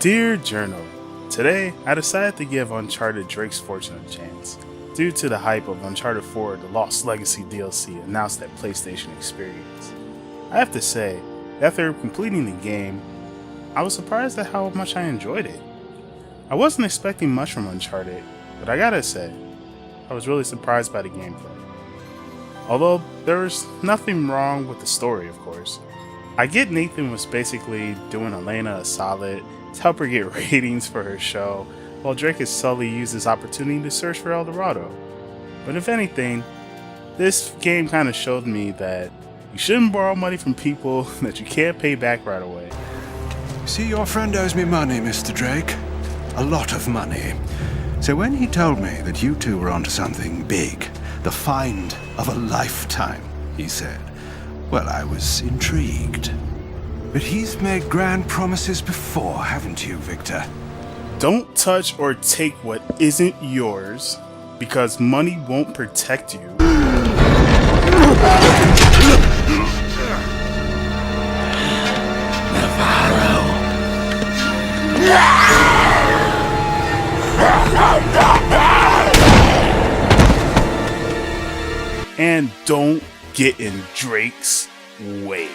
Dear Journal, today I decided to give Uncharted Drake's Fortune a chance. Due to the hype of Uncharted 4, the Lost Legacy DLC announced at PlayStation Experience. I have to say, after completing the game, I was surprised at how much I enjoyed it. I wasn't expecting much from Uncharted, but I gotta say, I was really surprised by the gameplay. Although there was nothing wrong with the story, of course. I get Nathan was basically doing Elena a solid to help her get ratings for her show, while Drake has subtly used this opportunity to search for El Dorado. But if anything, this game kind of showed me that you shouldn't borrow money from people that you can't pay back right away. See, your friend owes me money, Mr. Drake. A lot of money. So when he told me that you two were onto something big, the find of a lifetime, he said, well, I was intrigued. But he's made grand promises before, haven't you, Victor? Don't touch or take what isn't yours, because money won't protect you. Navarro. And don't get in Drake's way.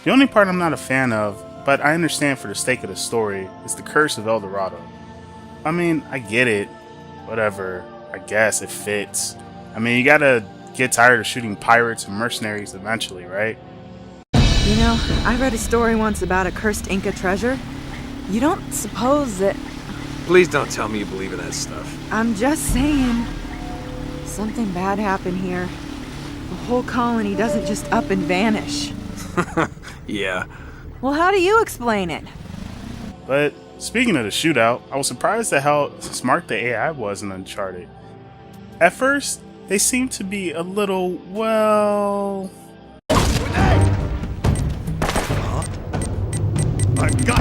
The only part I'm not a fan of, but I understand for the sake of the story, is the curse of El Dorado. I mean, I get it. Whatever. I guess it fits. I mean, you gotta get tired of shooting pirates and mercenaries eventually, right? You know, I read a story once about a cursed Inca treasure. You don't suppose that... Please don't tell me you believe in that stuff. I'm just saying. Something bad happened here. The whole colony doesn't just up and vanish. Yeah. Well, how do you explain it? But speaking of the shootout, I was surprised at how smart the AI was in Uncharted. At first, they seemed to be a little, well... I got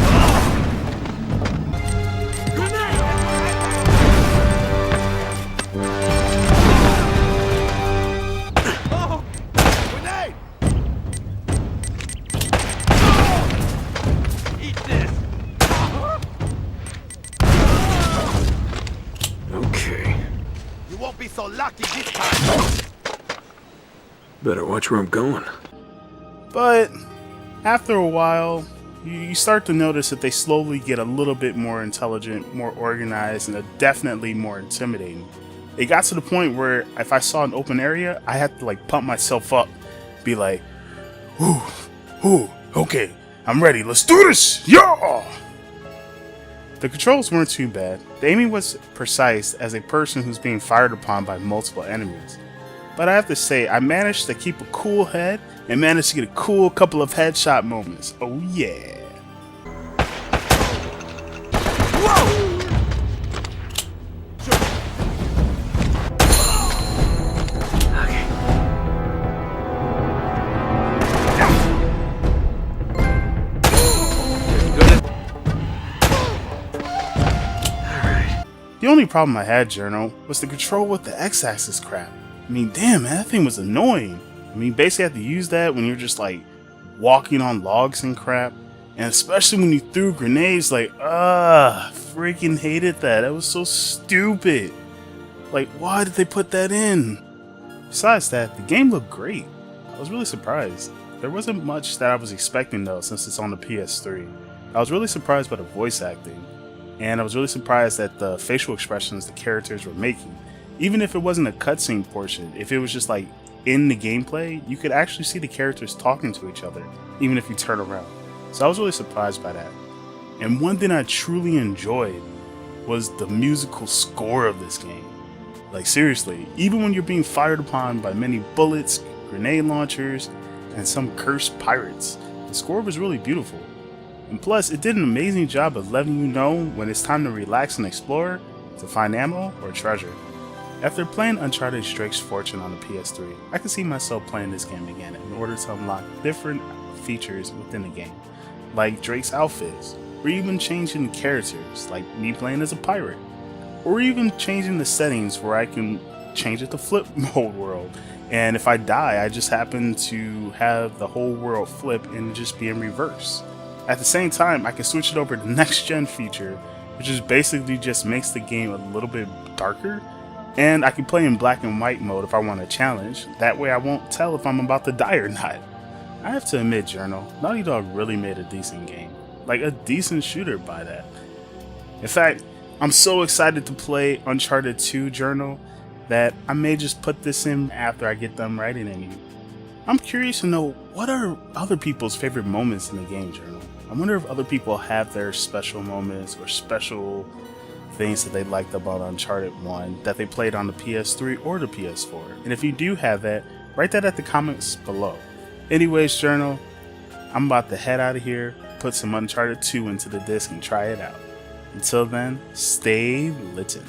so lucky this time. Better watch where I'm going. But after a while, you start to notice that they slowly get a little bit more intelligent, more organized, and definitely more intimidating. It got to the point where if I saw an open area, I had to like pump myself up, be like, ooh, okay, I'm ready, let's do this, yeah! The controls weren't too bad. The aiming was precise as a person who's being fired upon by multiple enemies. But I have to say, I managed to keep a cool head and managed to get a cool couple of headshot moments. Oh yeah. Whoa! The only problem I had, Journal, was the control with the X-axis crap. I mean, damn, man, that thing was annoying. I mean, basically I had to use that when you're just like walking on logs and crap. And especially when you threw grenades, like, freaking hated that. That was so stupid. Like, why did they put that in? Besides that, the game looked great. I was really surprised. There wasn't much that I was expecting though, since it's on the PS3. I was really surprised by the voice acting. And I was really surprised at the facial expressions the characters were making. Even if it wasn't a cutscene portion, if it was just like in the gameplay, you could actually see the characters talking to each other, even if you turn around. So I was really surprised by that. And one thing I truly enjoyed was the musical score of this game. Like seriously, even when you're being fired upon by many bullets, grenade launchers, and some cursed pirates, the score was really beautiful. And plus, it did an amazing job of letting you know when it's time to relax and explore, to find ammo or treasure. After playing Uncharted Drake's Fortune on the PS3, I could see myself playing this game again in order to unlock different features within the game, like Drake's outfits, or even changing the characters, like me playing as a pirate, or even changing the settings where I can change it to flip mode world, and if I die, I just happen to have the whole world flip and just be in reverse. At the same time, I can switch it over to next gen feature, which is basically just makes the game a little bit darker, and I can play in black and white mode if I want a challenge. That way I won't tell if I'm about to die or not. I have to admit, Journal, Naughty Dog really made a decent game. Like a decent shooter by that. In fact, I'm so excited to play Uncharted 2, Journal, that I may just put this in after I get done writing it. I'm curious to know, what are other people's favorite moments in the game, Journal? I wonder if other people have their special moments or special things that they liked about Uncharted 1 that they played on the PS3 or the PS4. And if you do have that, write that at the comments below. Anyways, Journal, I'm about to head out of here, put some Uncharted 2 into the disc and try it out. Until then, stay litten.